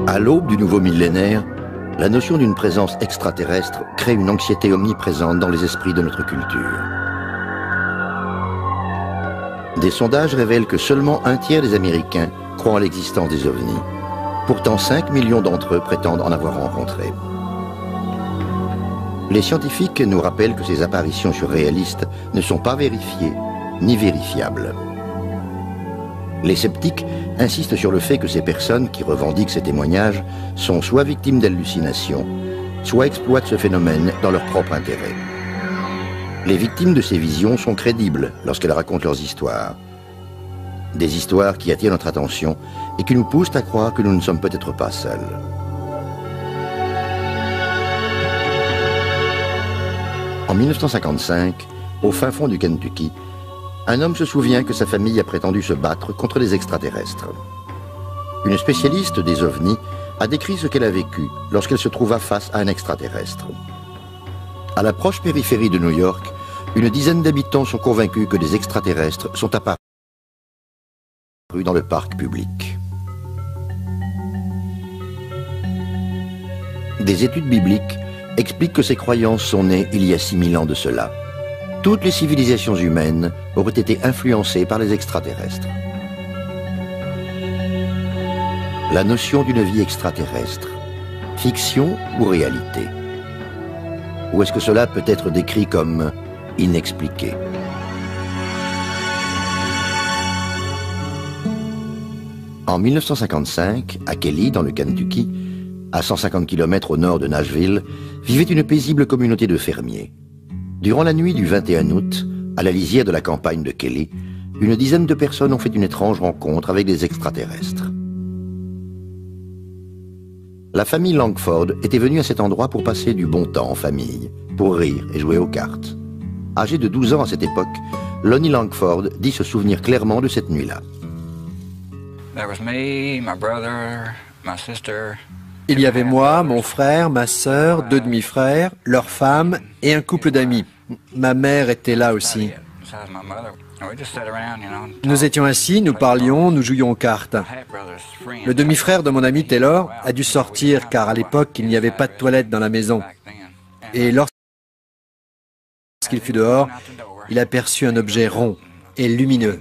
À l'aube du nouveau millénaire, la notion d'une présence extraterrestre crée une anxiété omniprésente dans les esprits de notre culture. Des sondages révèlent que seulement un tiers des Américains croient en l'existence des ovnis. Pourtant, 5 millions d'entre eux prétendent en avoir rencontré. Les scientifiques nous rappellent que ces apparitions surréalistes ne sont pas vérifiées ni vérifiables. Les sceptiques insistent sur le fait que ces personnes qui revendiquent ces témoignages sont soit victimes d'hallucinations, soit exploitent ce phénomène dans leur propre intérêt. Les victimes de ces visions sont crédibles lorsqu'elles racontent leurs histoires. Des histoires qui attirent notre attention et qui nous poussent à croire que nous ne sommes peut-être pas seuls. En 1955, au fin fond du Kentucky, un homme se souvient que sa famille a prétendu se battre contre les extraterrestres. Une spécialiste des ovnis a décrit ce qu'elle a vécu lorsqu'elle se trouva face à un extraterrestre. À la proche périphérie de New York, une dizaine d'habitants sont convaincus que des extraterrestres sont apparus dans le parc public. Des études bibliques expliquent que ces croyances sont nées il y a 6000 ans de cela. Toutes les civilisations humaines auraient été influencées par les extraterrestres. La notion d'une vie extraterrestre, fiction ou réalité? Ou est-ce que cela peut être décrit comme inexpliqué? En 1955, à Kelly, dans le Kentucky, à 150 km au nord de Nashville, vivait une paisible communauté de fermiers. Durant la nuit du 21 août, à la lisière de la campagne de Kelly, une dizaine de personnes ont fait une étrange rencontre avec des extraterrestres. La famille Langford était venue à cet endroit pour passer du bon temps en famille, pour rire et jouer aux cartes. Âgé de 12 ans à cette époque, Lonnie Langford dit se souvenir clairement de cette nuit-là. Il y avait moi, mon frère, ma sœur, 2 demi-frères, leurs femmes et un couple d'amis. Ma mère était là aussi. Nous étions assis, nous parlions, nous jouions aux cartes. Le demi-frère de mon ami Taylor a dû sortir car à l'époque il n'y avait pas de toilette dans la maison. Et lorsqu'il fut dehors, il aperçut un objet rond et lumineux.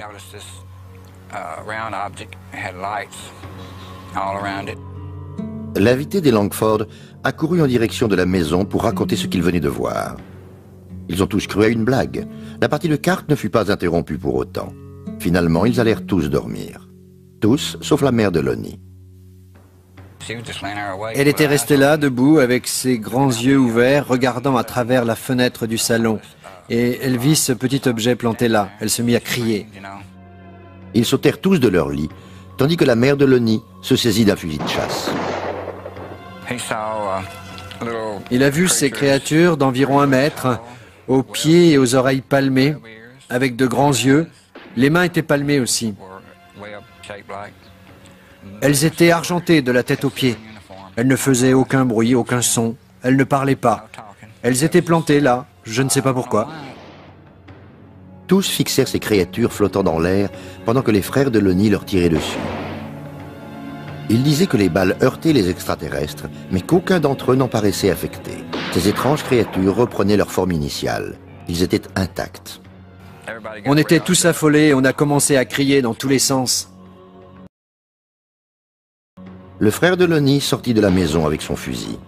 L'invité des Langford a couru en direction de la maison pour raconter ce qu'il venait de voir. Ils ont tous cru à une blague. La partie de cartes ne fut pas interrompue pour autant. Finalement, ils allèrent tous dormir. Tous, sauf la mère de Lonnie. Elle était restée là, debout, avec ses grands yeux ouverts, regardant à travers la fenêtre du salon. Et elle vit ce petit objet planté là. Elle se mit à crier. Ils sautèrent tous de leur lit, tandis que la mère de Lonnie se saisit d'un fusil de chasse. Il a vu ces créatures d'environ 1 mètre, aux pieds et aux oreilles palmées, avec de grands yeux. Les mains étaient palmées aussi. Elles étaient argentées de la tête aux pieds. Elles ne faisaient aucun bruit, aucun son. Elles ne parlaient pas. Elles étaient plantées là, je ne sais pas pourquoi. Tous fixèrent ces créatures flottant dans l'air pendant que les frères de Lonnie leur tiraient dessus. Ils disaient que les balles heurtaient les extraterrestres, mais qu'aucun d'entre eux n'en paraissait affecté. Ces étranges créatures reprenaient leur forme initiale. Ils étaient intacts. On était tous affolés et on a commencé à crier dans tous les sens. Le frère de Lonnie sortit de la maison avec son fusil.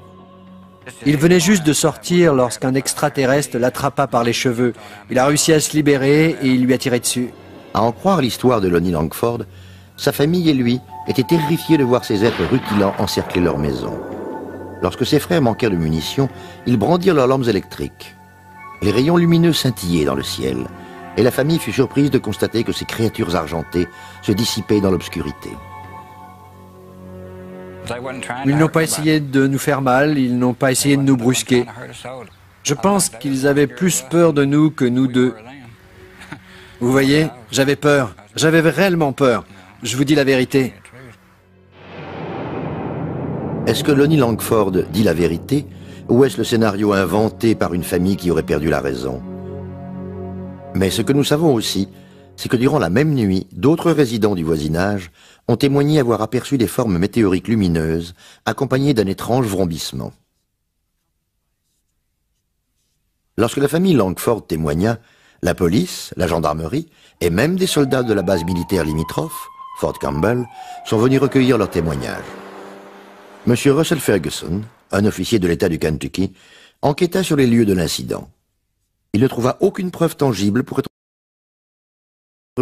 Il venait juste de sortir lorsqu'un extraterrestre l'attrapa par les cheveux. Il a réussi à se libérer et il lui a tiré dessus. À en croire l'histoire de Lonnie Langford, sa famille et lui étaient terrifiés de voir ces êtres rutilants encercler leur maison. Lorsque ses frères manquèrent de munitions, ils brandirent leurs lampes électriques. Les rayons lumineux scintillaient dans le ciel, et la famille fut surprise de constater que ces créatures argentées se dissipaient dans l'obscurité. Ils n'ont pas essayé de nous faire mal, ils n'ont pas essayé de nous brusquer. Je pense qu'ils avaient plus peur de nous que nous d'eux. Vous voyez, j'avais peur, j'avais réellement peur. Je vous dis la vérité. Est-ce que Lonnie Langford dit la vérité, ou est-ce le scénario inventé par une famille qui aurait perdu la raison? Mais ce que nous savons aussi, c'est que durant la même nuit, d'autres résidents du voisinage ont témoigné avoir aperçu des formes météoriques lumineuses accompagnées d'un étrange vrombissement. Lorsque la famille Langford témoigna, la police, la gendarmerie et même des soldats de la base militaire limitrophe, Fort Campbell, sont venus recueillir leurs témoignages. M. Russell Ferguson, un officier de l'État du Kentucky, enquêta sur les lieux de l'incident. Il ne trouva aucune preuve tangible pour être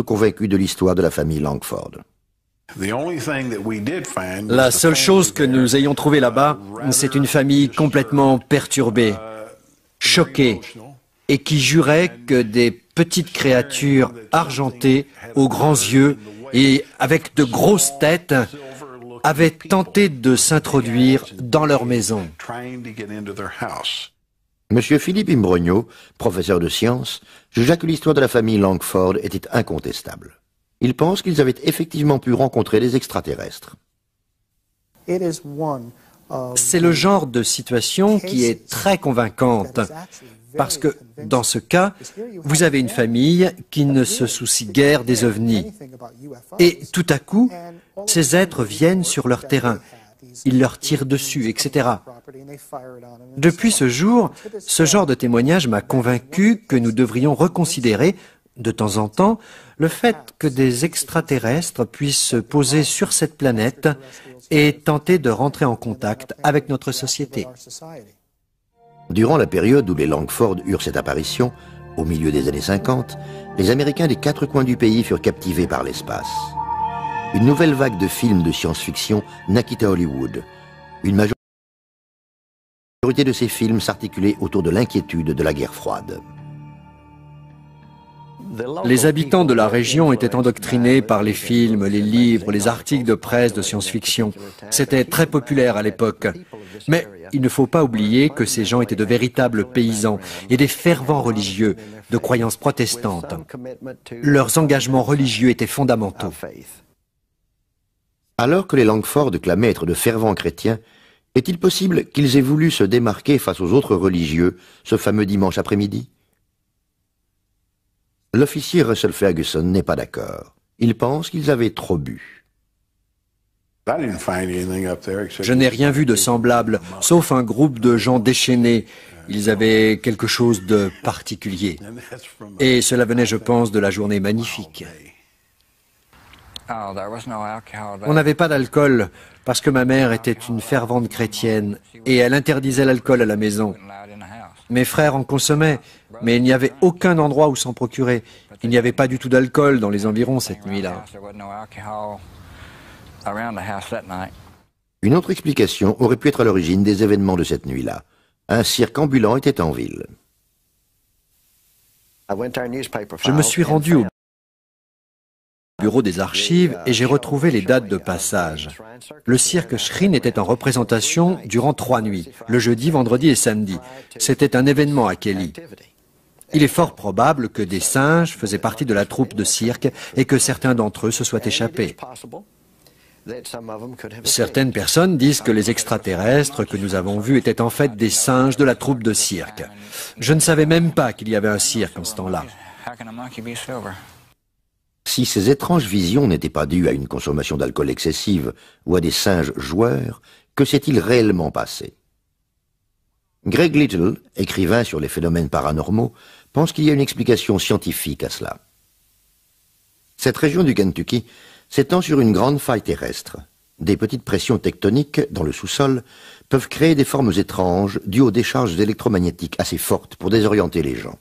convaincu de l'histoire de la famille Langford. La seule chose que nous ayons trouvée là-bas, c'est une famille complètement perturbée, choquée, et qui jurait que des petites créatures argentées, aux grands yeux et avec de grosses têtes, avaient tenté de s'introduire dans leur maison. Monsieur Philippe Imbrogno, professeur de sciences, jugea que l'histoire de la famille Langford était incontestable. Il pense qu'ils avaient effectivement pu rencontrer des extraterrestres. C'est le genre de situation qui est très convaincante, parce que, dans ce cas, vous avez une famille qui ne se soucie guère des ovnis. Et tout à coup, ces êtres viennent sur leur terrain. Ils leur tirent dessus, etc. Depuis ce jour, ce genre de témoignage m'a convaincu que nous devrions reconsidérer, de temps en temps, le fait que des extraterrestres puissent se poser sur cette planète et tenter de rentrer en contact avec notre société. Durant la période où les Langford eurent cette apparition, au milieu des années 50, les Américains des quatre coins du pays furent captivés par l'espace. Une nouvelle vague de films de science-fiction naquit à Hollywood. Une majorité de ces films s'articulait autour de l'inquiétude de la guerre froide. Les habitants de la région étaient endoctrinés par les films, les livres, les articles de presse de science-fiction. C'était très populaire à l'époque. Mais il ne faut pas oublier que ces gens étaient de véritables paysans et des fervents religieux de croyances protestantes. Leurs engagements religieux étaient fondamentaux. Alors que les Langford clamaient être de fervents chrétiens, est-il possible qu'ils aient voulu se démarquer face aux autres religieux ce fameux dimanche après-midi? L'officier Russell Ferguson n'est pas d'accord. Il pense qu'ils avaient trop bu. Je n'ai rien vu de semblable, sauf un groupe de gens déchaînés. Ils avaient quelque chose de particulier. Et cela venait, je pense, de la journée magnifique. On n'avait pas d'alcool parce que ma mère était une fervente chrétienne et elle interdisait l'alcool à la maison. Mes frères en consommaient, mais il n'y avait aucun endroit où s'en procurer. Il n'y avait pas du tout d'alcool dans les environs cette nuit-là. Une autre explication aurait pu être à l'origine des événements de cette nuit-là. Un cirque ambulant était en ville. Je me suis rendu au bureau des archives et j'ai retrouvé les dates de passage. Le cirque Shrine était en représentation durant 3 nuits, le jeudi, vendredi et samedi. C'était un événement à Kelly. Il est fort probable que des singes faisaient partie de la troupe de cirque et que certains d'entre eux se soient échappés. Certaines personnes disent que les extraterrestres que nous avons vus étaient en fait des singes de la troupe de cirque. Je ne savais même pas qu'il y avait un cirque en ce temps-là. Si ces étranges visions n'étaient pas dues à une consommation d'alcool excessive ou à des singes joueurs, que s'est-il réellement passé? Greg Little, écrivain sur les phénomènes paranormaux, pense qu'il y a une explication scientifique à cela. Cette région du Kentucky s'étend sur une grande faille terrestre. Des petites pressions tectoniques dans le sous-sol peuvent créer des formes étranges dues aux décharges électromagnétiques assez fortes pour désorienter les gens.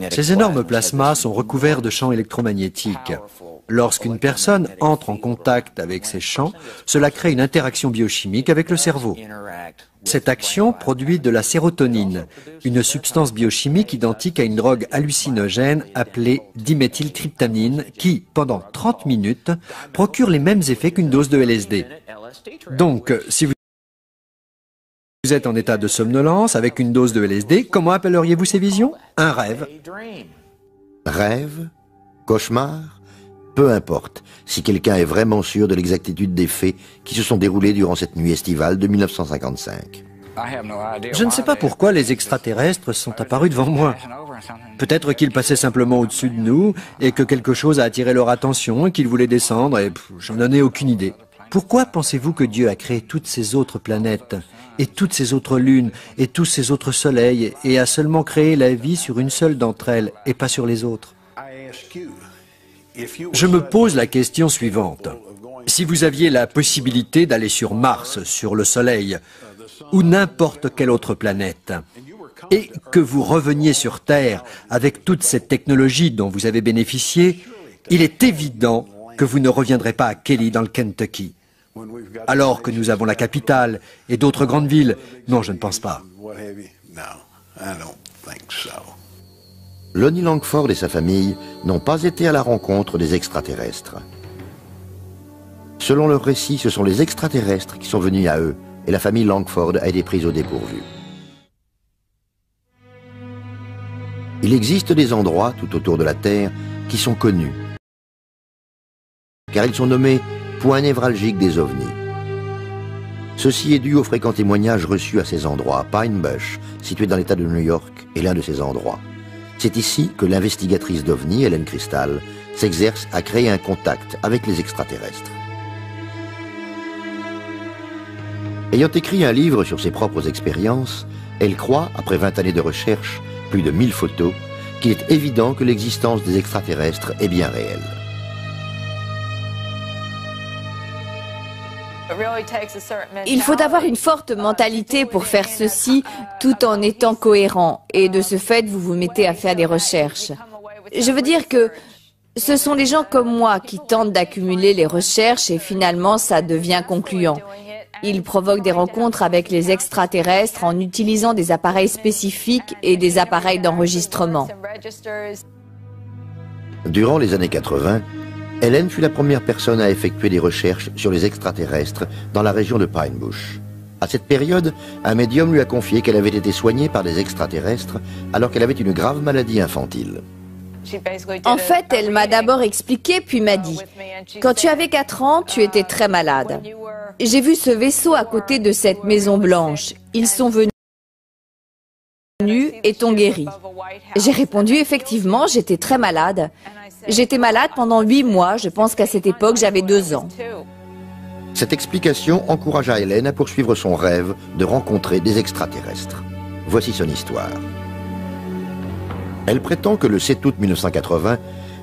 Ces énormes plasmas sont recouverts de champs électromagnétiques. Lorsqu'une personne entre en contact avec ces champs, cela crée une interaction biochimique avec le cerveau. Cette action produit de la sérotonine, une substance biochimique identique à une drogue hallucinogène appelée diméthyltryptamine qui, pendant 30 minutes, procure les mêmes effets qu'une dose de LSD. Donc, si vous êtes en état de somnolence avec une dose de LSD, comment appelleriez-vous ces visions? Un rêve. Rêve? Cauchemar? Peu importe, si quelqu'un est vraiment sûr de l'exactitude des faits qui se sont déroulés durant cette nuit estivale de 1955. Je ne sais pas pourquoi les extraterrestres sont apparus devant moi. Peut-être qu'ils passaient simplement au-dessus de nous et que quelque chose a attiré leur attention et qu'ils voulaient descendre et j'en ai aucune idée. Pourquoi pensez-vous que Dieu a créé toutes ces autres planètes et toutes ces autres lunes et tous ces autres soleils et a seulement créé la vie sur une seule d'entre elles et pas sur les autres? Je me pose la question suivante. Si vous aviez la possibilité d'aller sur Mars, sur le Soleil, ou n'importe quelle autre planète, et que vous reveniez sur Terre avec toute cette technologie dont vous avez bénéficié, il est évident que vous ne reviendrez pas à Kelly dans le Kentucky. Alors que nous avons la capitale et d'autres grandes villes. Non, je ne pense pas. Lonnie Langford et sa famille n'ont pas été à la rencontre des extraterrestres. Selon leur récit, ce sont les extraterrestres qui sont venus à eux et la famille Langford a été prise au dépourvu. Il existe des endroits tout autour de la Terre qui sont connus, car ils sont nommés points névralgiques des ovnis. Ceci est dû aux fréquents témoignages reçus à ces endroits. Pine Bush, situé dans l'État de New York, est l'un de ces endroits. C'est ici que l'investigatrice d'OVNI, Helen Crystal, s'exerce à créer un contact avec les extraterrestres. Ayant écrit un livre sur ses propres expériences, elle croit, après 20 années de recherche, plus de 1000 photos, qu'il est évident que l'existence des extraterrestres est bien réelle. Il faut avoir une forte mentalité pour faire ceci tout en étant cohérent et de ce fait vous vous mettez à faire des recherches. Je veux dire que ce sont les gens comme moi qui tentent d'accumuler les recherches et finalement ça devient concluant. Ils provoquent des rencontres avec les extraterrestres en utilisant des appareils spécifiques et des appareils d'enregistrement. Durant les années 80, Helen fut la première personne à effectuer des recherches sur les extraterrestres dans la région de Pine Bush. À cette période, un médium lui a confié qu'elle avait été soignée par des extraterrestres alors qu'elle avait une grave maladie infantile. En fait, elle m'a d'abord expliqué puis m'a dit « Quand tu avais 4 ans, tu étais très malade. J'ai vu ce vaisseau à côté de cette maison blanche. Ils sont venus et t'ont guéri. » J'ai répondu « Effectivement, j'étais très malade. J'étais malade pendant 8 mois, je pense qu'à cette époque j'avais 2 ans. » Cette explication encouragea Helen à poursuivre son rêve de rencontrer des extraterrestres. Voici son histoire. Elle prétend que le 7 août 1980,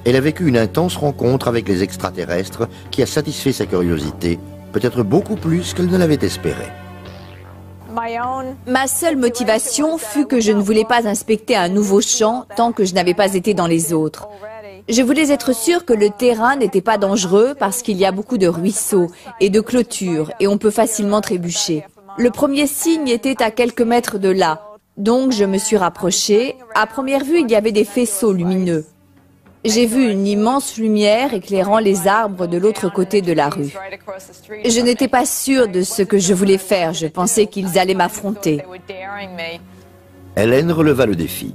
elle a vécu une intense rencontre avec les extraterrestres qui a satisfait sa curiosité, peut-être beaucoup plus qu'elle ne l'avait espéré. Ma seule motivation fut que je ne voulais pas inspecter un nouveau champ tant que je n'avais pas été dans les autres. Je voulais être sûre que le terrain n'était pas dangereux parce qu'il y a beaucoup de ruisseaux et de clôtures et on peut facilement trébucher. Le premier signe était à quelques mètres de là, donc je me suis rapprochée. À première vue, il y avait des faisceaux lumineux. J'ai vu une immense lumière éclairant les arbres de l'autre côté de la rue. Je n'étais pas sûre de ce que je voulais faire, je pensais qu'ils allaient m'affronter. Helen releva le défi.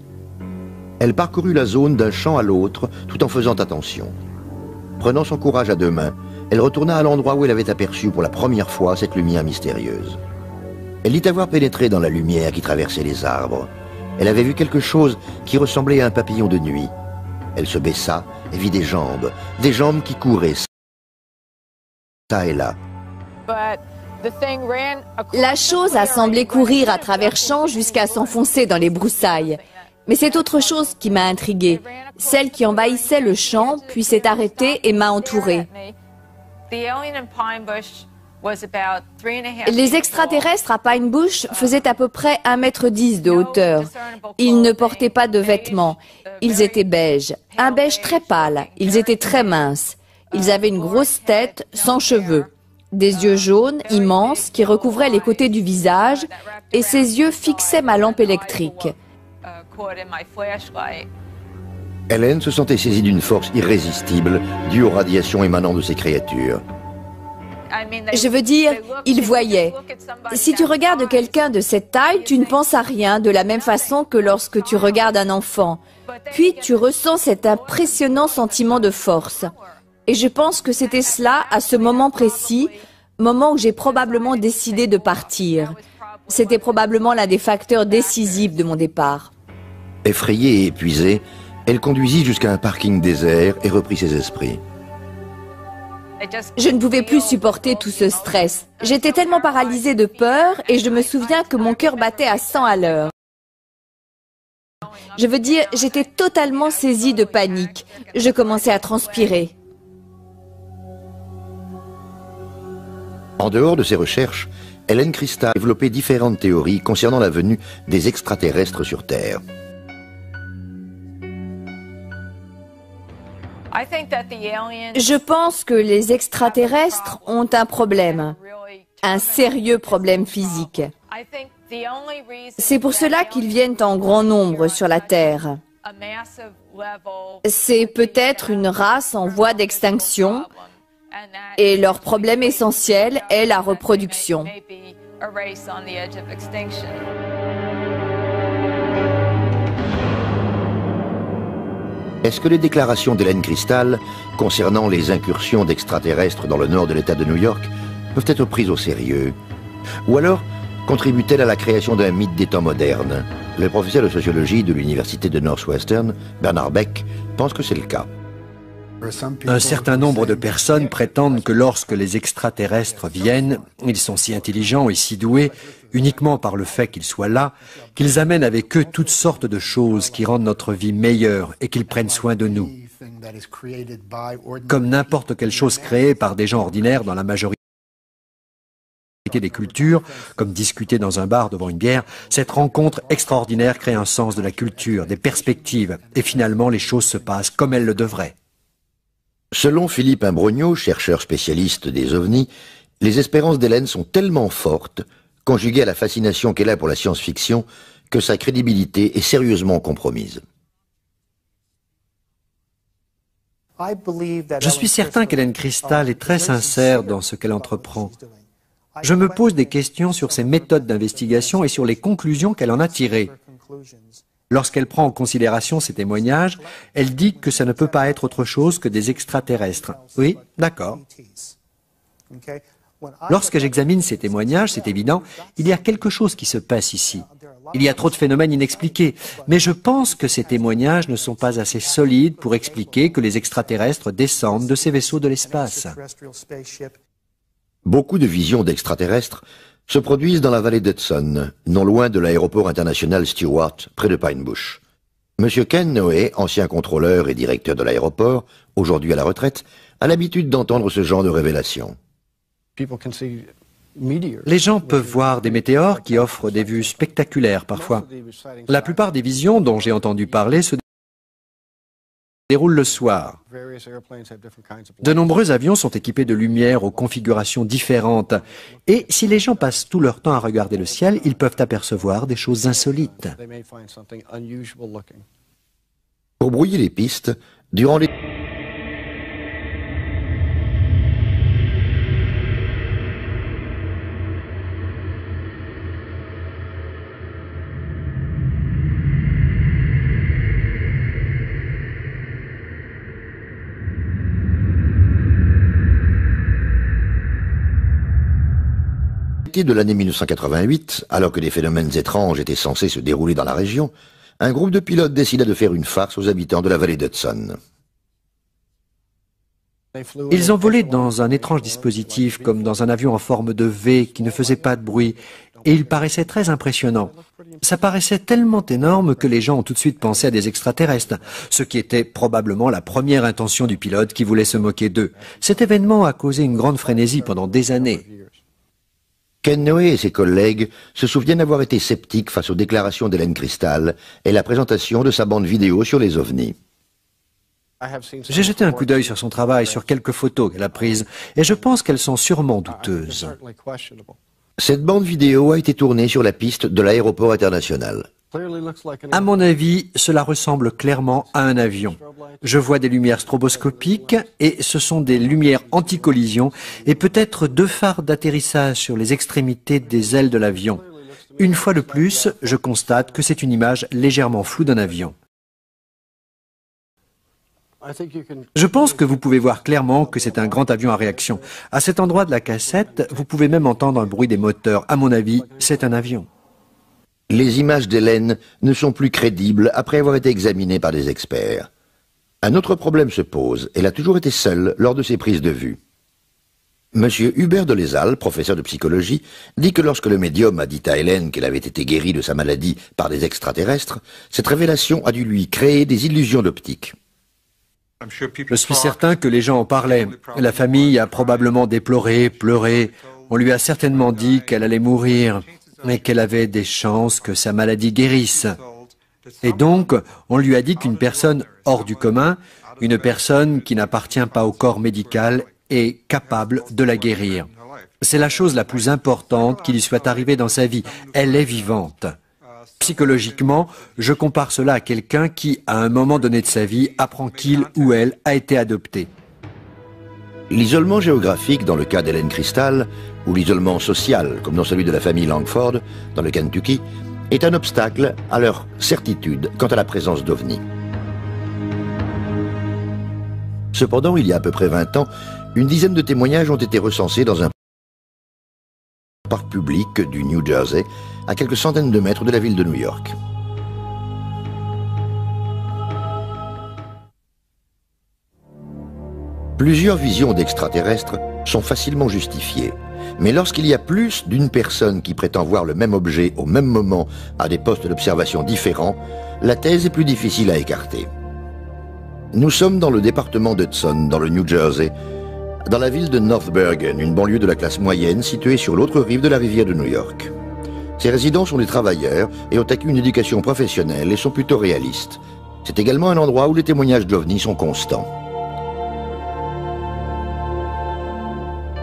Elle parcourut la zone d'un champ à l'autre tout en faisant attention. Prenant son courage à 2 mains, elle retourna à l'endroit où elle avait aperçu pour la première fois cette lumière mystérieuse. Elle dit avoir pénétré dans la lumière qui traversait les arbres. Elle avait vu quelque chose qui ressemblait à un papillon de nuit. Elle se baissa et vit des jambes qui couraient ça et là. La chose a semblé courir à travers champs jusqu'à s'enfoncer dans les broussailles. Mais c'est autre chose qui m'a intriguée. Celle qui envahissait le champ, puis s'est arrêtée et m'a entourée. Les extraterrestres à Pine Bush faisaient à peu près 1,10 m de hauteur. Ils ne portaient pas de vêtements. Ils étaient beiges, un beige très pâle. Ils étaient très minces. Ils avaient une grosse tête, sans cheveux. Des yeux jaunes, immenses, qui recouvraient les côtés du visage, et ces yeux fixaient ma lampe électrique. Helen se sentait saisie d'une force irrésistible due aux radiations émanant de ces créatures. Je veux dire, ils voyaient. Si tu regardes quelqu'un de cette taille, tu ne penses à rien de la même façon que lorsque tu regardes un enfant. Puis tu ressens cet impressionnant sentiment de force. Et je pense que c'était cela à ce moment précis, moment où j'ai probablement décidé de partir. C'était probablement l'un des facteurs décisifs de mon départ. Effrayée et épuisée, elle conduisit jusqu'à un parking désert et reprit ses esprits. Je ne pouvais plus supporter tout ce stress. J'étais tellement paralysée de peur et je me souviens que mon cœur battait à 100 à l'heure. Je veux dire, j'étais totalement saisie de panique. Je commençais à transpirer. En dehors de ses recherches, Helen Krista a développé différentes théories concernant la venue des extraterrestres sur Terre. Je pense que les extraterrestres ont un problème, un sérieux problème physique. C'est pour cela qu'ils viennent en grand nombre sur la Terre. C'est peut-être une race en voie d'extinction et leur problème essentiel est la reproduction. Est-ce que les déclarations d'Helen Krista concernant les incursions d'extraterrestres dans le nord de l'État de New York peuvent être prises au sérieux? Ou alors contribue-t-elle à la création d'un mythe des temps modernes? Le professeur de sociologie de l'université de Northwestern, Bernard Beck, pense que c'est le cas. Un certain nombre de personnes prétendent que lorsque les extraterrestres viennent, ils sont si intelligents et si doués, uniquement par le fait qu'ils soient là, qu'ils amènent avec eux toutes sortes de choses qui rendent notre vie meilleure et qu'ils prennent soin de nous. Comme n'importe quelle chose créée par des gens ordinaires dans la majorité des cultures, comme discuter dans un bar devant une bière, cette rencontre extraordinaire crée un sens de la culture, des perspectives, et finalement les choses se passent comme elles le devraient. Selon Philippe Imbrogno, chercheur spécialiste des ovnis, les espérances d'Hélène sont tellement fortes, conjuguées à la fascination qu'elle a pour la science-fiction, que sa crédibilité est sérieusement compromise. Je suis certain qu'Helen Krista est très sincère dans ce qu'elle entreprend. Je me pose des questions sur ses méthodes d'investigation et sur les conclusions qu'elle en a tirées. Lorsqu'elle prend en considération ces témoignages, elle dit que ça ne peut pas être autre chose que des extraterrestres. Oui, d'accord. Lorsque j'examine ces témoignages, c'est évident, il y a quelque chose qui se passe ici. Il y a trop de phénomènes inexpliqués, mais je pense que ces témoignages ne sont pas assez solides pour expliquer que les extraterrestres descendent de ces vaisseaux de l'espace. Beaucoup de visions d'extraterrestres se produisent dans la vallée d'Hudson, non loin de l'aéroport international Stewart, près de Pine Bush. Monsieur Ken Noé, ancien contrôleur et directeur de l'aéroport, aujourd'hui à la retraite, a l'habitude d'entendre ce genre de révélations. Les gens peuvent voir des météores qui offrent des vues spectaculaires parfois. La plupart des visions dont j'ai entendu parler se déroulent le soir. De nombreux avions sont équipés de lumières aux configurations différentes. Et si les gens passent tout leur temps à regarder le ciel, ils peuvent apercevoir des choses insolites. Pour brouiller les pistes, durant les... de l'année 1988, alors que des phénomènes étranges étaient censés se dérouler dans la région, un groupe de pilotes décida de faire une farce aux habitants de la vallée d'Hudson. Ils ont volé dans un étrange dispositif, comme dans un avion en forme de V qui ne faisait pas de bruit, et il paraissait très impressionnant. Ça paraissait tellement énorme que les gens ont tout de suite pensé à des extraterrestres, ce qui était probablement la première intention du pilote qui voulait se moquer d'eux. Cet événement a causé une grande frénésie pendant des années. Ken Noé et ses collègues se souviennent avoir été sceptiques face aux déclarations d'Helen Krista et la présentation de sa bande vidéo sur les ovnis. J'ai jeté un coup d'œil sur son travail, sur quelques photos qu'elle a prises, et je pense qu'elles sont sûrement douteuses. Cette bande vidéo a été tournée sur la piste de l'aéroport international. À mon avis, cela ressemble clairement à un avion. Je vois des lumières stroboscopiques et ce sont des lumières anti-collision et peut-être 2 phares d'atterrissage sur les extrémités des ailes de l'avion. Une fois de plus, je constate que c'est une image légèrement floue d'un avion. Je pense que vous pouvez voir clairement que c'est un grand avion à réaction. À cet endroit de la cassette, vous pouvez même entendre un bruit des moteurs. À mon avis, c'est un avion. Les images d'Hélène ne sont plus crédibles après avoir été examinées par des experts. Un autre problème se pose, elle a toujours été seule lors de ses prises de vue. Monsieur Hubert de Lézal, professeur de psychologie, dit que lorsque le médium a dit à Hélène qu'elle avait été guérie de sa maladie par des extraterrestres, cette révélation a dû lui créer des illusions d'optique. Je suis certain que les gens en parlaient. La famille a probablement déploré, pleuré. On lui a certainement dit qu'elle allait mourir et qu'elle avait des chances que sa maladie guérisse. Et donc, on lui a dit qu'une personne hors du commun, une personne qui n'appartient pas au corps médical, est capable de la guérir. C'est la chose la plus importante qui lui soit arrivée dans sa vie. Elle est vivante. Psychologiquement, je compare cela à quelqu'un qui, à un moment donné de sa vie, apprend qu'il ou elle a été adopté. L'isolement géographique dans le cas d'Hélène Crystal, ou l'isolement social, comme dans celui de la famille Langford, dans le Kentucky, est un obstacle à leur certitude quant à la présence d'OVNI. Cependant, il y a à peu près 20 ans, une dizaine de témoignages ont été recensés dans un parc public du New Jersey, à quelques centaines de mètres de la ville de New York. Plusieurs visions d'extraterrestres sont facilement justifiées, mais lorsqu'il y a plus d'une personne qui prétend voir le même objet au même moment à des postes d'observation différents, la thèse est plus difficile à écarter. Nous sommes dans le département d'Hudson, dans le New Jersey, dans la ville de North Bergen, une banlieue de la classe moyenne située sur l'autre rive de la rivière de New York. Ses résidents sont des travailleurs et ont acquis une éducation professionnelle et sont plutôt réalistes. C'est également un endroit où les témoignages d'OVNI sont constants.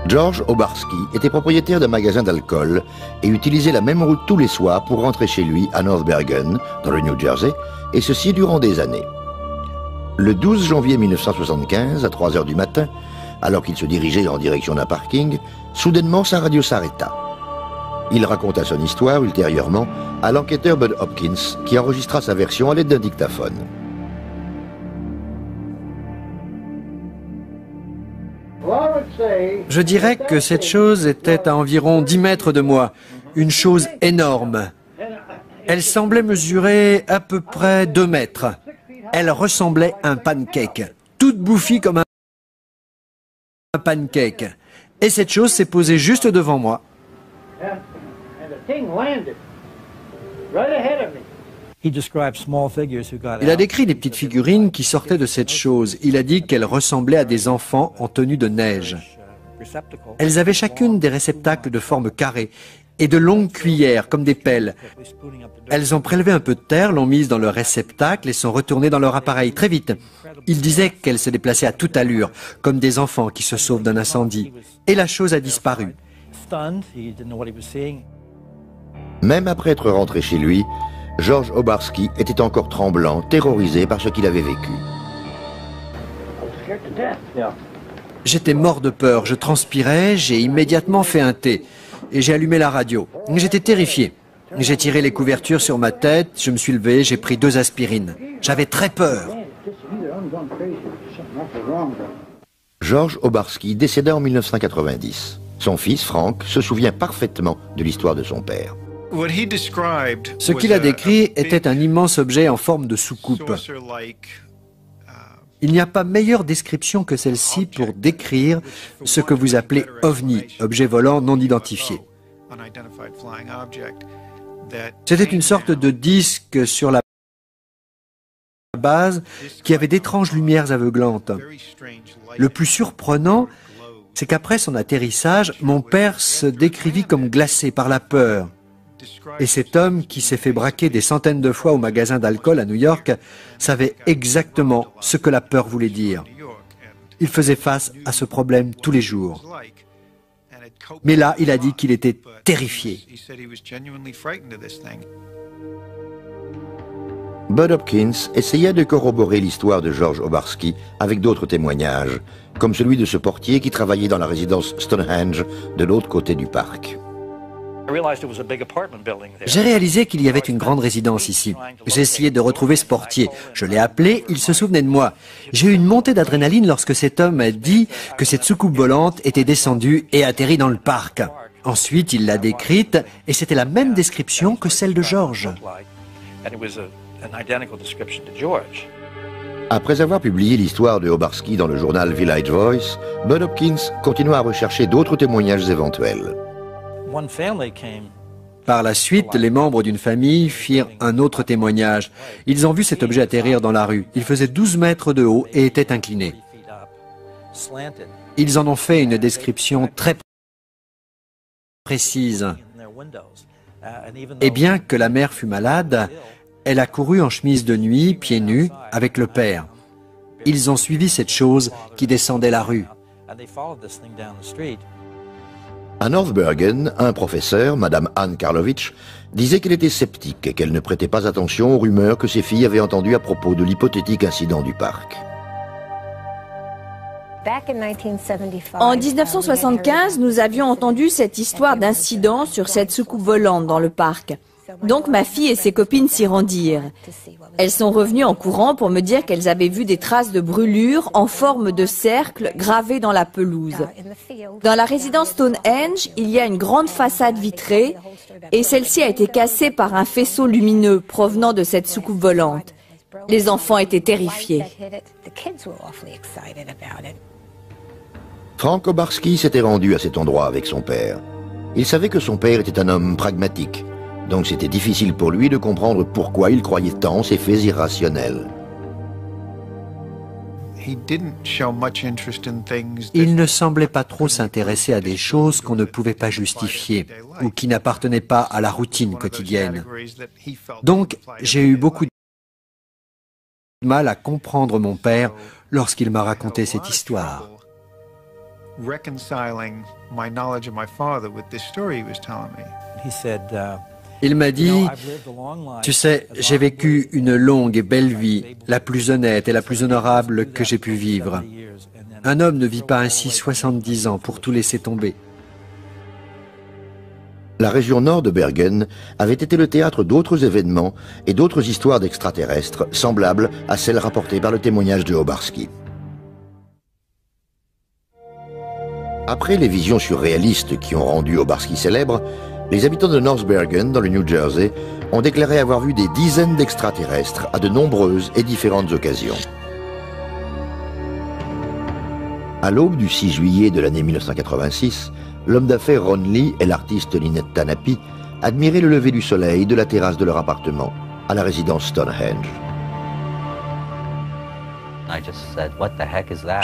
George Obarski était propriétaire d'un magasin d'alcool et utilisait la même route tous les soirs pour rentrer chez lui à North Bergen, dans le New Jersey, et ceci durant des années. Le 12 janvier 1975, à 3 heures du matin, alors qu'il se dirigeait en direction d'un parking, soudainement sa radio s'arrêta. Il raconta son histoire ultérieurement à l'enquêteur Bud Hopkins, qui enregistra sa version à l'aide d'un dictaphone. Je dirais que cette chose était à environ 10 mètres de moi, une chose énorme. Elle semblait mesurer à peu près 2 mètres. Elle ressemblait à un pancake, toute bouffie comme un pancake. Et cette chose s'est posée juste devant moi. Il a décrit des petites figurines qui sortaient de cette chose. Il a dit qu'elles ressemblaient à des enfants en tenue de neige. Elles avaient chacune des réceptacles de forme carrée et de longues cuillères comme des pelles. Elles ont prélevé un peu de terre, l'ont mise dans leur réceptacle et sont retournées dans leur appareil très vite. Il disait qu'elles se déplaçaient à toute allure, comme des enfants qui se sauvent d'un incendie. Et la chose a disparu. Même après être rentré chez lui, George Obarski était encore tremblant, terrorisé par ce qu'il avait vécu. J'étais mort de peur, je transpirais, j'ai immédiatement fait un thé et j'ai allumé la radio. J'étais terrifié. J'ai tiré les couvertures sur ma tête, je me suis levé, j'ai pris 2 aspirines. J'avais très peur. George Obarski décéda en 1990. Son fils, Frank, se souvient parfaitement de l'histoire de son père. Ce qu'il a décrit était un immense objet en forme de soucoupe. Il n'y a pas meilleure description que celle-ci pour décrire ce que vous appelez OVNI, objet volant non identifié. C'était une sorte de disque sur la base qui avait d'étranges lumières aveuglantes. Le plus surprenant, c'est qu'après son atterrissage, mon père se décrivit comme glacé par la peur. Et cet homme qui s'est fait braquer des centaines de fois au magasin d'alcool à New York savait exactement ce que la peur voulait dire. Il faisait face à ce problème tous les jours. Mais là, il a dit qu'il était terrifié. Bud Hopkins essayait de corroborer l'histoire de George Obarski avec d'autres témoignages, comme celui de ce portier qui travaillait dans la résidence Stonehenge de l'autre côté du parc. J'ai réalisé qu'il y avait une grande résidence ici. J'ai essayé de retrouver ce portier. Je l'ai appelé, il se souvenait de moi. J'ai eu une montée d'adrénaline lorsque cet homme a dit que cette soucoupe volante était descendue et atterri dans le parc. Ensuite, il l'a décrite et c'était la même description que celle de George. Après avoir publié l'histoire de Obarski dans le journal Village Voice, Bud Hopkins continua à rechercher d'autres témoignages éventuels. Par la suite, les membres d'une famille firent un autre témoignage. Ils ont vu cet objet atterrir dans la rue. Il faisait 12 mètres de haut et était incliné. Ils en ont fait une description très précise. Et bien que la mère fût malade, elle a couru en chemise de nuit, pieds nus, avec le père. Ils ont suivi cette chose qui descendait la rue. À North Bergen, un professeur, Madame Anne Karlovich, disait qu'elle était sceptique et qu'elle ne prêtait pas attention aux rumeurs que ses filles avaient entendues à propos de l'hypothétique incident du parc. En 1975, nous avions entendu cette histoire d'incident sur cette soucoupe volante dans le parc. Donc ma fille et ses copines s'y rendirent. Elles sont revenues en courant pour me dire qu'elles avaient vu des traces de brûlures en forme de cercle gravées dans la pelouse. Dans la résidence Stonehenge, il y a une grande façade vitrée et celle-ci a été cassée par un faisceau lumineux provenant de cette soucoupe volante. Les enfants étaient terrifiés. Frank Obarski s'était rendu à cet endroit avec son père. Il savait que son père était un homme pragmatique, donc c'était difficile pour lui de comprendre pourquoi il croyait tant ces faits irrationnels. Il ne semblait pas trop s'intéresser à des choses qu'on ne pouvait pas justifier ou qui n'appartenaient pas à la routine quotidienne. Donc, j'ai eu beaucoup de mal à comprendre mon père lorsqu'il m'a raconté cette histoire. Il m'a dit, tu sais, j'ai vécu une longue et belle vie, la plus honnête et la plus honorable que j'ai pu vivre. Un homme ne vit pas ainsi 70 ans pour tout laisser tomber. La région nord de Bergen avait été le théâtre d'autres événements et d'autres histoires d'extraterrestres semblables à celles rapportées par le témoignage de Obarski. Après les visions surréalistes qui ont rendu Obarski célèbre, les habitants de North Bergen, dans le New Jersey, ont déclaré avoir vu des dizaines d'extraterrestres à de nombreuses et différentes occasions. À l'aube du 6 juillet de l'année 1986, l'homme d'affaires Ron Lee et l'artiste Lynette Tanapi admiraient le lever du soleil de la terrasse de leur appartement, à la résidence Stonehenge.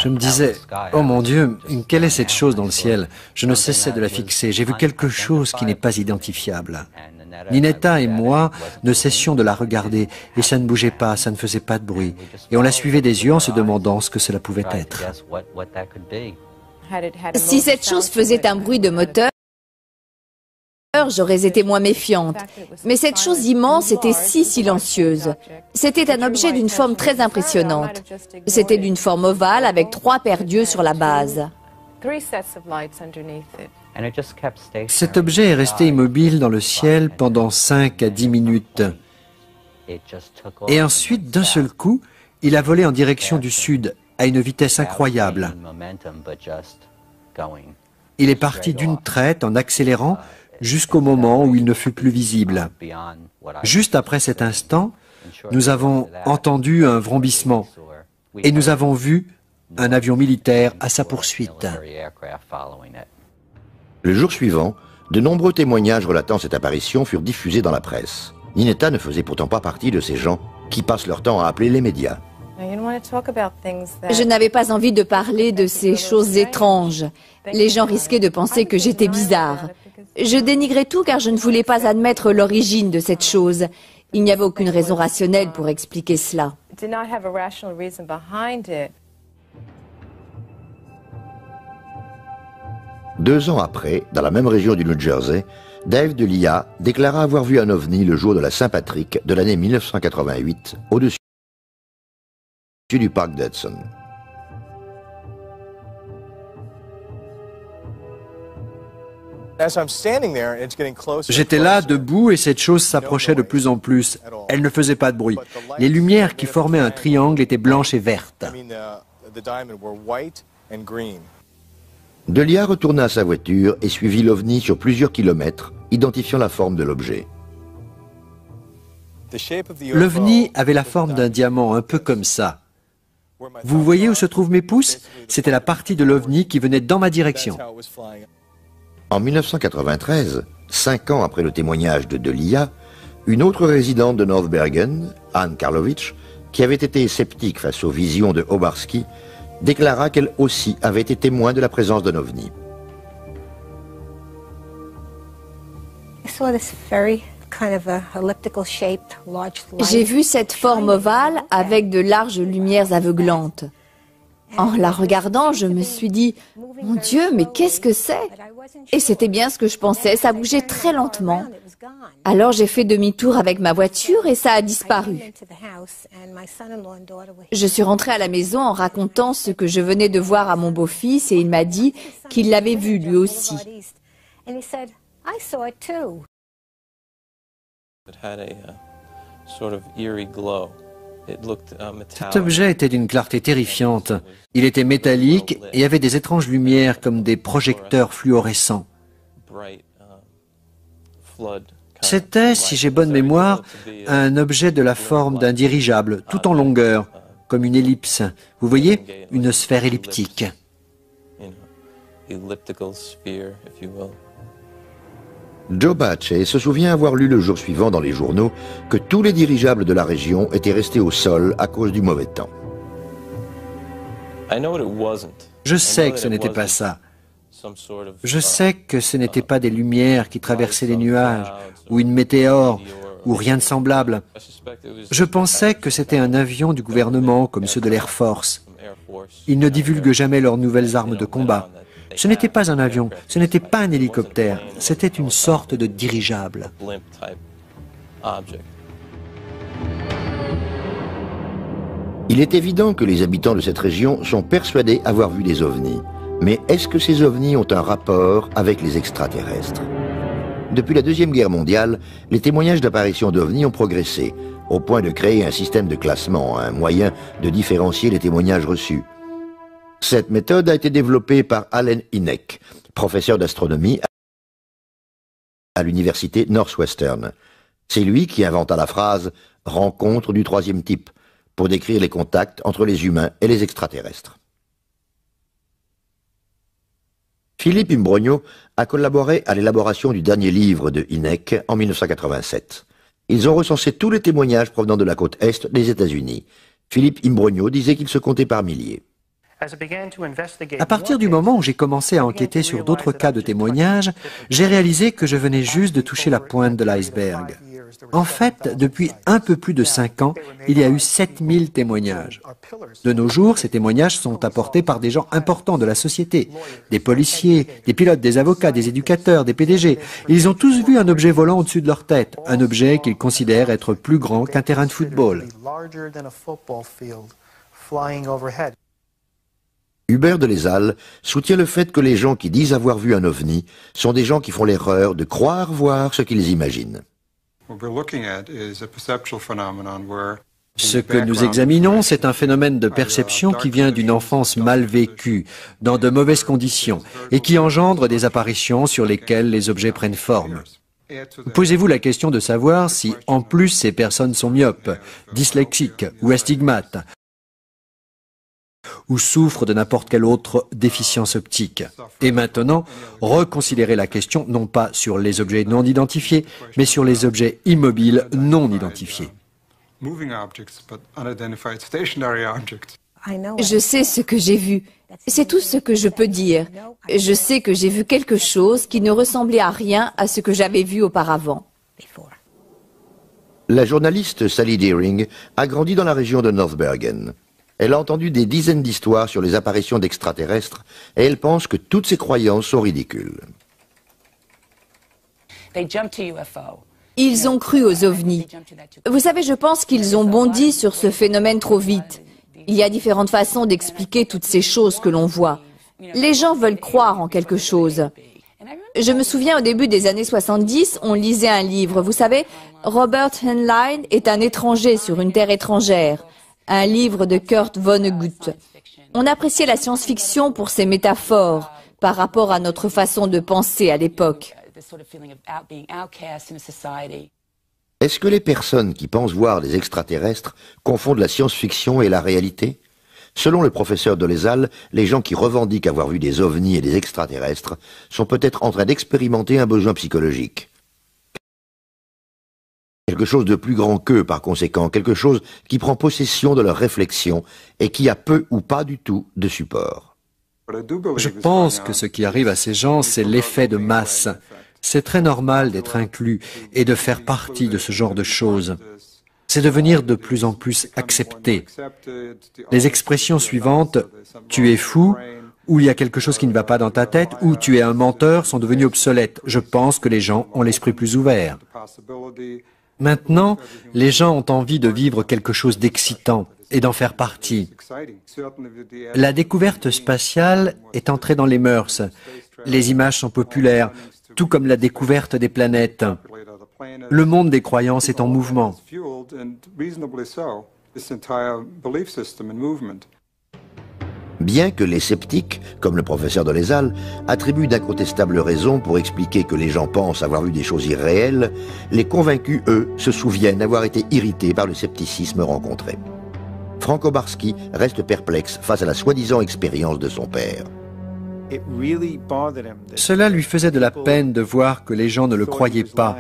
Je me disais, oh mon Dieu, quelle est cette chose dans le ciel? Je ne cessais de la fixer. J'ai vu quelque chose qui n'est pas identifiable. Ninetta et moi ne cessions de la regarder et ça ne bougeait pas, ça ne faisait pas de bruit. Et on la suivait des yeux en se demandant ce que cela pouvait être. Si cette chose faisait un bruit de moteur, j'aurais été moins méfiante. Mais cette chose immense était si silencieuse. C'était un objet d'une forme très impressionnante. C'était d'une forme ovale avec 3 paires d'yeux sur la base. Cet objet est resté immobile dans le ciel pendant 5 à 10 minutes. Et ensuite, d'un seul coup, il a volé en direction du sud, à une vitesse incroyable. Il est parti d'une traite en accélérant jusqu'au moment où il ne fut plus visible. Juste après cet instant, nous avons entendu un vrombissement et nous avons vu un avion militaire à sa poursuite. Le jour suivant, de nombreux témoignages relatant cette apparition furent diffusés dans la presse. Ninetta ne faisait pourtant pas partie de ces gens qui passent leur temps à appeler les médias. Je n'avais pas envie de parler de ces choses étranges. Les gens risquaient de penser que j'étais bizarre. Je dénigrais tout car je ne voulais pas admettre l'origine de cette chose. Il n'y avait aucune raison rationnelle pour expliquer cela. 2 ans après, dans la même région du New Jersey, Dave DeLia déclara avoir vu un ovni le jour de la Saint-Patrick de l'année 1988 au-dessus du parc d'Hudson. J'étais là, debout, et cette chose s'approchait de plus en plus. Elle ne faisait pas de bruit. Les lumières qui formaient un triangle étaient blanches et vertes. Delia retourna à sa voiture et suivit l'OVNI sur plusieurs kilomètres, identifiant la forme de l'objet. L'OVNI avait la forme d'un diamant, un peu comme ça. Vous voyez où se trouvent mes pouces? C'était la partie de l'OVNI qui venait dans ma direction. En 1993, 5 ans après le témoignage de Delia, une autre résidente de North Bergen, Anne Karlovich, qui avait été sceptique face aux visions de Obarski, déclara qu'elle aussi avait été témoin de la présence d'un ovni. J'ai vu cette forme ovale avec de larges lumières aveuglantes. En la regardant, je me suis dit, mon Dieu, mais qu'est-ce que c'est? Et c'était bien ce que je pensais, ça bougeait très lentement. Alors j'ai fait demi-tour avec ma voiture et ça a disparu. Je suis rentrée à la maison en racontant ce que je venais de voir à mon beau-fils et il m'a dit qu'il l'avait vu lui aussi. Cet objet était d'une clarté terrifiante. Il était métallique et avait des étranges lumières comme des projecteurs fluorescents. C'était, si j'ai bonne mémoire, un objet de la forme d'un dirigeable, tout en longueur, comme une ellipse. Vous voyez, une sphère elliptique. Joe Bache se souvient avoir lu le jour suivant dans les journaux que tous les dirigeables de la région étaient restés au sol à cause du mauvais temps. Je sais que ce n'était pas ça. Je sais que ce n'était pas des lumières qui traversaient les nuages, ou une météore, ou rien de semblable. Je pensais que c'était un avion du gouvernement, comme ceux de l'Air Force. Ils ne divulguent jamais leurs nouvelles armes de combat. Ce n'était pas un avion, ce n'était pas un hélicoptère, c'était une sorte de dirigeable. Il est évident que les habitants de cette région sont persuadés avoir vu des ovnis. Mais est-ce que ces ovnis ont un rapport avec les extraterrestres? Depuis la Deuxième Guerre mondiale, les témoignages d'apparitions d'ovnis ont progressé, au point de créer un système de classement, un moyen de différencier les témoignages reçus. Cette méthode a été développée par Allen Hynek, professeur d'astronomie à l'université Northwestern. C'est lui qui inventa la phrase « rencontre du troisième type » pour décrire les contacts entre les humains et les extraterrestres. Philippe Imbrogno a collaboré à l'élaboration du dernier livre de Hynek en 1987. Ils ont recensé tous les témoignages provenant de la côte est des États-Unis. Philippe Imbrogno disait qu'il se comptait par milliers. À partir du moment où j'ai commencé à enquêter sur d'autres cas de témoignages, j'ai réalisé que je venais juste de toucher la pointe de l'iceberg. En fait, depuis un peu plus de 5 ans, il y a eu 7000 témoignages. De nos jours, ces témoignages sont apportés par des gens importants de la société, des policiers, des pilotes, des avocats, des éducateurs, des PDG. Ils ont tous vu un objet volant au-dessus de leur tête, un objet qu'ils considèrent être plus grand qu'un terrain de football. Hubert de Lézal soutient le fait que les gens qui disent avoir vu un ovni sont des gens qui font l'erreur de croire voir ce qu'ils imaginent. Ce que nous examinons, c'est un phénomène de perception qui vient d'une enfance mal vécue, dans de mauvaises conditions, et qui engendre des apparitions sur lesquelles les objets prennent forme. Posez-vous la question de savoir si, en plus, ces personnes sont myopes, dyslexiques ou astigmates, ou souffrent de n'importe quelle autre déficience optique. Et maintenant, reconsidérez la question non pas sur les objets non identifiés, mais sur les objets immobiles non identifiés. Je sais ce que j'ai vu. C'est tout ce que je peux dire. Je sais que j'ai vu quelque chose qui ne ressemblait à rien à ce que j'avais vu auparavant. La journaliste Sally Deering a grandi dans la région de North Bergen. Elle a entendu des dizaines d'histoires sur les apparitions d'extraterrestres et elle pense que toutes ces croyances sont ridicules. Ils ont cru aux ovnis. Vous savez, je pense qu'ils ont bondi sur ce phénomène trop vite. Il y a différentes façons d'expliquer toutes ces choses que l'on voit. Les gens veulent croire en quelque chose. Je me souviens au début des années 70, on lisait un livre. Vous savez, Robert Heinlein est un étranger sur une terre étrangère. Un livre de Kurt Vonnegut. On appréciait la science-fiction pour ses métaphores, par rapport à notre façon de penser à l'époque. Est-ce que les personnes qui pensent voir des extraterrestres confondent la science-fiction et la réalité? Selon le professeur Dolezal, les gens qui revendiquent avoir vu des ovnis et des extraterrestres sont peut-être en train d'expérimenter un besoin psychologique. Quelque chose de plus grand qu'eux, par conséquent, quelque chose qui prend possession de leur réflexion et qui a peu ou pas du tout de support. Je pense que ce qui arrive à ces gens, c'est l'effet de masse. C'est très normal d'être inclus et de faire partie de ce genre de choses. C'est devenir de plus en plus accepté. Les expressions suivantes « tu es fou » ou « il y a quelque chose qui ne va pas dans ta tête » ou « tu es un menteur » sont devenues obsolètes. Je pense que les gens ont l'esprit plus ouvert. Maintenant, les gens ont envie de vivre quelque chose d'excitant et d'en faire partie. La découverte spatiale est entrée dans les mœurs. Les images sont populaires, tout comme la découverte des planètes. Le monde des croyances est en mouvement. Bien que les sceptiques, comme le professeur Dolezal, attribuent d'incontestables raisons pour expliquer que les gens pensent avoir vu des choses irréelles, les convaincus, eux, se souviennent avoir été irrités par le scepticisme rencontré. Frank Obarski reste perplexe face à la soi-disant expérience de son père. Cela lui faisait de la peine de voir que les gens ne le croyaient pas.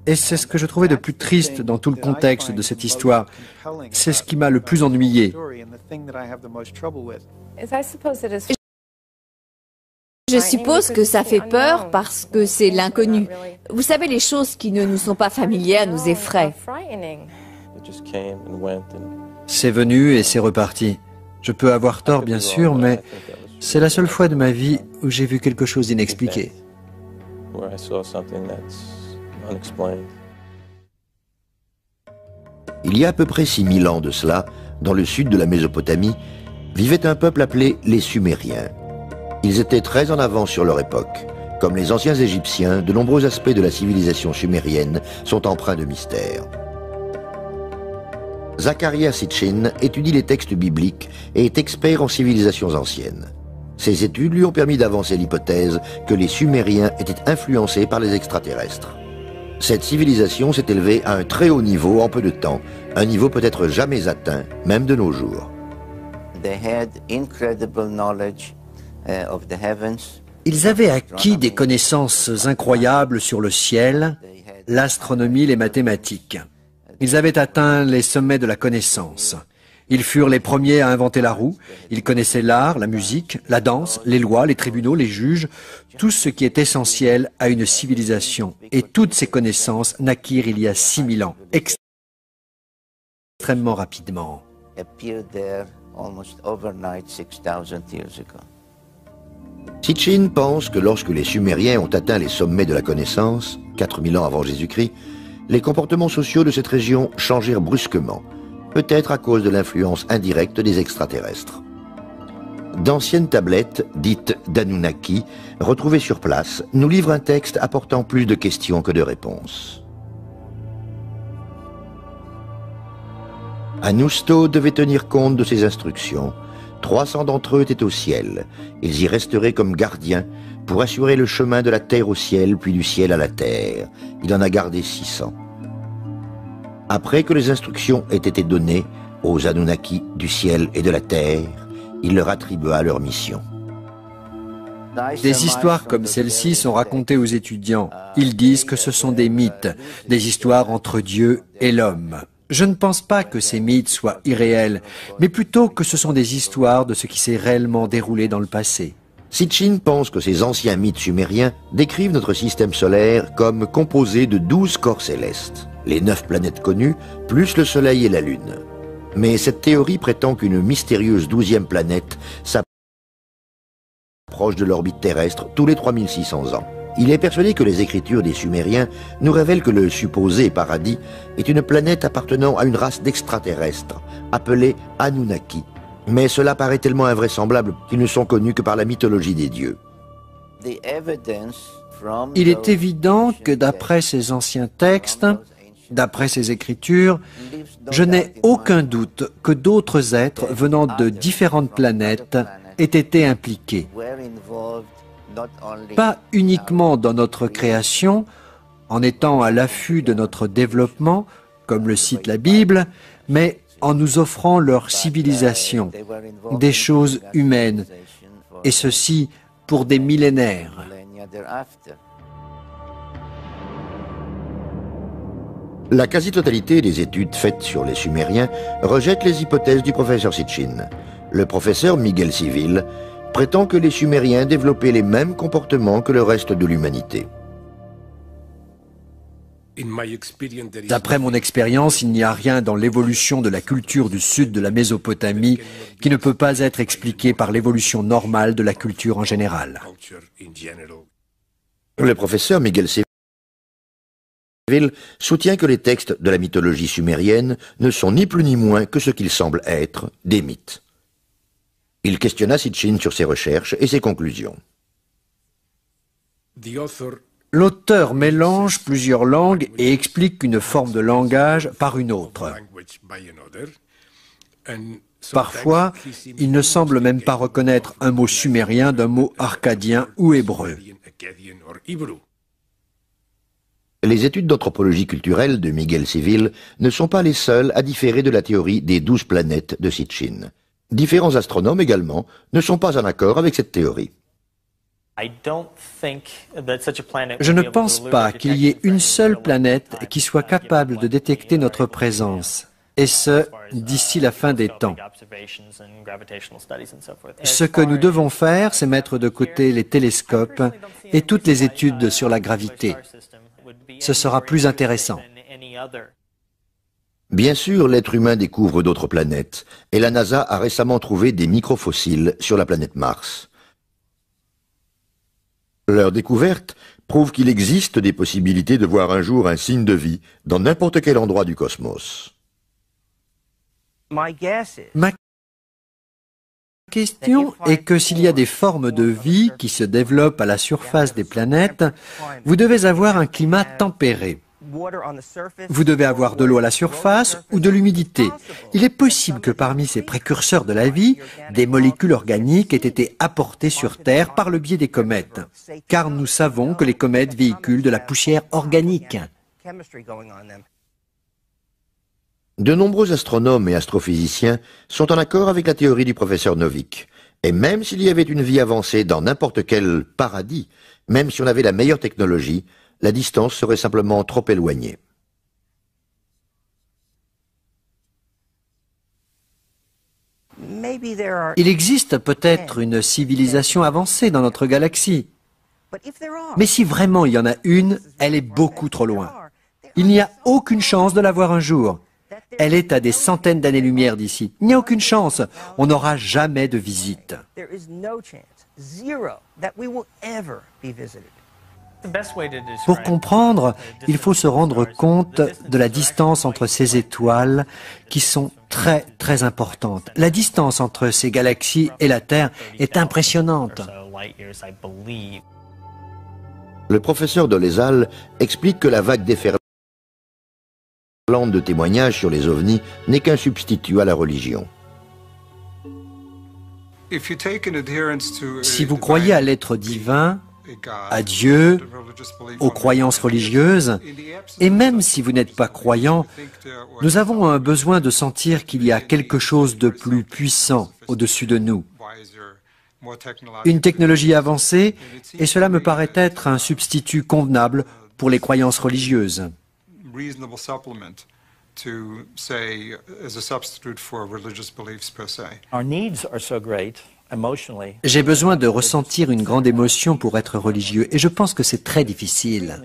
Et c'est ce que je trouvais de plus triste dans tout le contexte de cette histoire. C'est ce qui m'a le plus ennuyé. Je suppose que ça fait peur parce que c'est l'inconnu. Vous savez, les choses qui ne nous sont pas familières nous effraient. C'est venu et c'est reparti. Je peux avoir tort, bien sûr, mais c'est la seule fois de ma vie où j'ai vu quelque chose d'inexpliqué. Il y a à peu près 6000 ans de cela, dans le sud de la Mésopotamie, vivait un peuple appelé les Sumériens. Ils étaient très en avance sur leur époque. Comme les anciens Égyptiens, de nombreux aspects de la civilisation sumérienne sont empreints de mystère. Zecharia Sitchin étudie les textes bibliques et est expert en civilisations anciennes. Ses études lui ont permis d'avancer l'hypothèse que les Sumériens étaient influencés par les extraterrestres. Cette civilisation s'est élevée à un très haut niveau en peu de temps, un niveau peut-être jamais atteint, même de nos jours. Ils avaient acquis des connaissances incroyables sur le ciel, l'astronomie, les mathématiques. Ils avaient atteint les sommets de la connaissance. Ils furent les premiers à inventer la roue. Ils connaissaient l'art, la musique, la danse, les lois, les tribunaux, les juges, tout ce qui est essentiel à une civilisation. Et toutes ces connaissances naquirent il y a 6000 ans, extrêmement rapidement. Sitchin pense que lorsque les Sumériens ont atteint les sommets de la connaissance, 4000 ans avant Jésus-Christ, les comportements sociaux de cette région changèrent brusquement, peut-être à cause de l'influence indirecte des extraterrestres. D'anciennes tablettes, dites d'Anunnaki, retrouvées sur place, nous livrent un texte apportant plus de questions que de réponses. Anousto devait tenir compte de ces instructions. 300 d'entre eux étaient au ciel. Ils y resteraient comme gardiens pour assurer le chemin de la terre au ciel, puis du ciel à la terre. Il en a gardé 600. Après que les instructions aient été données aux Anunnaki du ciel et de la terre, il leur attribua leur mission. Des histoires comme celle-ci sont racontées aux étudiants. Ils disent que ce sont des mythes, des histoires entre Dieu et l'homme. Je ne pense pas que ces mythes soient irréels, mais plutôt que ce sont des histoires de ce qui s'est réellement déroulé dans le passé. Sitchin pense que ces anciens mythes sumériens décrivent notre système solaire comme composé de 12 corps célestes, les 9 planètes connues, plus le Soleil et la Lune. Mais cette théorie prétend qu'une mystérieuse 12e planète s'approche de l'orbite terrestre tous les 3600 ans. Il est persuadé que les écritures des Sumériens nous révèlent que le supposé paradis est une planète appartenant à une race d'extraterrestres, appelée Anunnaki. Mais cela paraît tellement invraisemblable qu'ils ne sont connus que par la mythologie des dieux. Il est évident que d'après ces anciens textes, d'après ces écritures, je n'ai aucun doute que d'autres êtres venant de différentes planètes aient été impliqués. pas uniquement dans notre création, en étant à l'affût de notre développement, comme le cite la Bible, mais en nous offrant leur civilisation, des choses humaines, et ceci pour des millénaires. La quasi-totalité des études faites sur les Sumériens rejette les hypothèses du professeur Sitchin. Le professeur Miguel Civil prétend que les Sumériens développaient les mêmes comportements que le reste de l'humanité. D'après mon expérience, il n'y a rien dans l'évolution de la culture du sud de la Mésopotamie qui ne peut pas être expliqué par l'évolution normale de la culture en général. Le professeur Miguel Civil soutient que les textes de la mythologie sumérienne ne sont ni plus ni moins que ce qu'ils semblent être, des mythes. Il questionna Sitchin sur ses recherches et ses conclusions. L'auteur mélange plusieurs langues et explique une forme de langage par une autre. Parfois, il ne semble même pas reconnaître un mot sumérien d'un mot arcadien ou hébreu. Les études d'anthropologie culturelle de Miguel Civil ne sont pas les seules à différer de la théorie des 12 planètes de Sitchin. Différents astronomes également ne sont pas en accord avec cette théorie. Je ne pense pas qu'il y ait une seule planète qui soit capable de détecter notre présence, et ce, d'ici la fin des temps. Ce que nous devons faire, c'est mettre de côté les télescopes et toutes les études sur la gravité. Ce sera plus intéressant. Bien sûr, l'être humain découvre d'autres planètes, et la NASA a récemment trouvé des microfossiles sur la planète Mars. Leur découverte prouve qu'il existe des possibilités de voir un jour un signe de vie dans n'importe quel endroit du cosmos. Ma question est que s'il y a des formes de vie qui se développent à la surface des planètes, vous devez avoir un climat tempéré. Vous devez avoir de l'eau à la surface ou de l'humidité. Il est possible que parmi ces précurseurs de la vie, des molécules organiques aient été apportées sur Terre par le biais des comètes, car nous savons que les comètes véhiculent de la poussière organique. De nombreux astronomes et astrophysiciens sont en accord avec la théorie du professeur Novick. Et même s'il y avait une vie avancée dans n'importe quel paradis, même si on avait la meilleure technologie, la distance serait simplement trop éloignée. Il existe peut-être une civilisation avancée dans notre galaxie. Mais si vraiment il y en a une, elle est beaucoup trop loin. Il n'y a aucune chance de la voir un jour. Elle est à des centaines d'années-lumière d'ici. Il n'y a aucune chance. On n'aura jamais de visite. Pour comprendre, il faut se rendre compte de la distance entre ces étoiles qui sont très très importantes. La distance entre ces galaxies et la Terre est impressionnante. Le professeur Dolezal explique que la vague déferlante de témoignages sur les ovnis n'est qu'un substitut à la religion. Si vous croyez à l'être divin, à Dieu, aux croyances religieuses, et même si vous n'êtes pas croyant, nous avons un besoin de sentir qu'il y a quelque chose de plus puissant au-dessus de nous. Une technologie avancée, et cela me paraît être un substitut convenable pour les croyances religieuses. J'ai besoin de ressentir une grande émotion pour être religieux et je pense que c'est très difficile.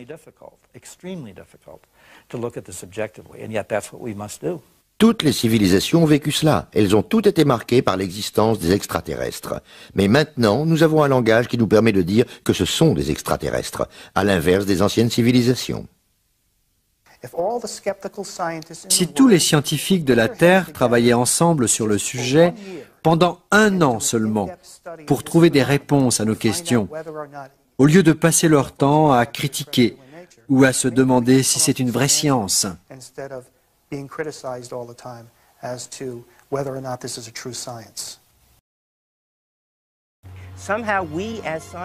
Toutes les civilisations ont vécu cela. Elles ont toutes été marquées par l'existence des extraterrestres. Mais maintenant, nous avons un langage qui nous permet de dire que ce sont des extraterrestres, à l'inverse des anciennes civilisations. Si tous les scientifiques de la Terre travaillaient ensemble sur le sujet, pendant 1 an seulement, pour trouver des réponses à nos questions, au lieu de passer leur temps à critiquer ou à se demander si c'est une vraie science.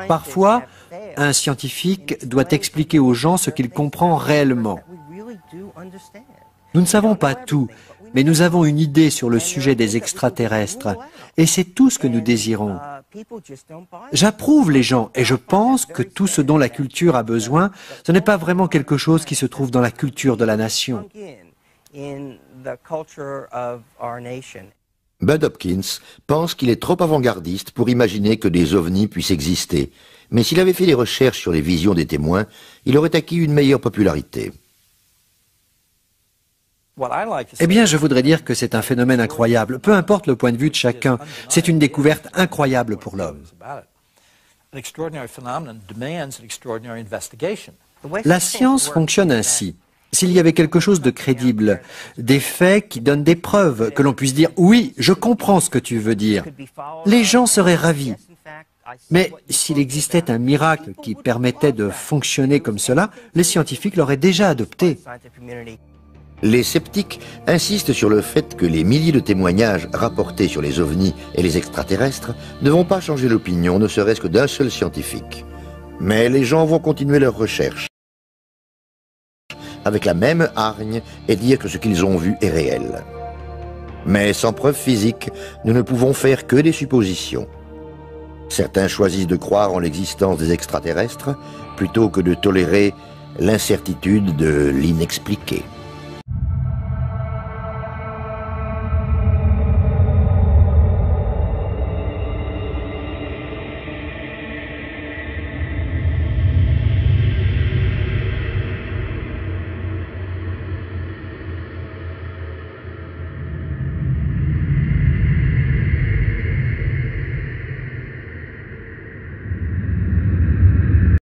Parfois, un scientifique doit expliquer aux gens ce qu'il comprend réellement. Nous ne savons pas tout, mais nous avons une idée sur le sujet des extraterrestres, et c'est tout ce que nous désirons. J'approuve les gens, et je pense que tout ce dont la culture a besoin, ce n'est pas vraiment quelque chose qui se trouve dans la culture de la nation. Bud Hopkins pense qu'il est trop avant-gardiste pour imaginer que des ovnis puissent exister, mais s'il avait fait des recherches sur les visions des témoins, il aurait acquis une meilleure popularité. Eh bien, je voudrais dire que c'est un phénomène incroyable, peu importe le point de vue de chacun. C'est une découverte incroyable pour l'homme. La science fonctionne ainsi. S'il y avait quelque chose de crédible, des faits qui donnent des preuves, que l'on puisse dire « oui, je comprends ce que tu veux dire », les gens seraient ravis. Mais s'il existait un miracle qui permettait de fonctionner comme cela, les scientifiques l'auraient déjà adopté. Les sceptiques insistent sur le fait que les milliers de témoignages rapportés sur les ovnis et les extraterrestres ne vont pas changer l'opinion, ne serait-ce que d'un seul scientifique. Mais les gens vont continuer leurs recherches avec la même hargne et dire que ce qu'ils ont vu est réel. Mais sans preuve physique, nous ne pouvons faire que des suppositions. Certains choisissent de croire en l'existence des extraterrestres plutôt que de tolérer l'incertitude de l'inexpliqué.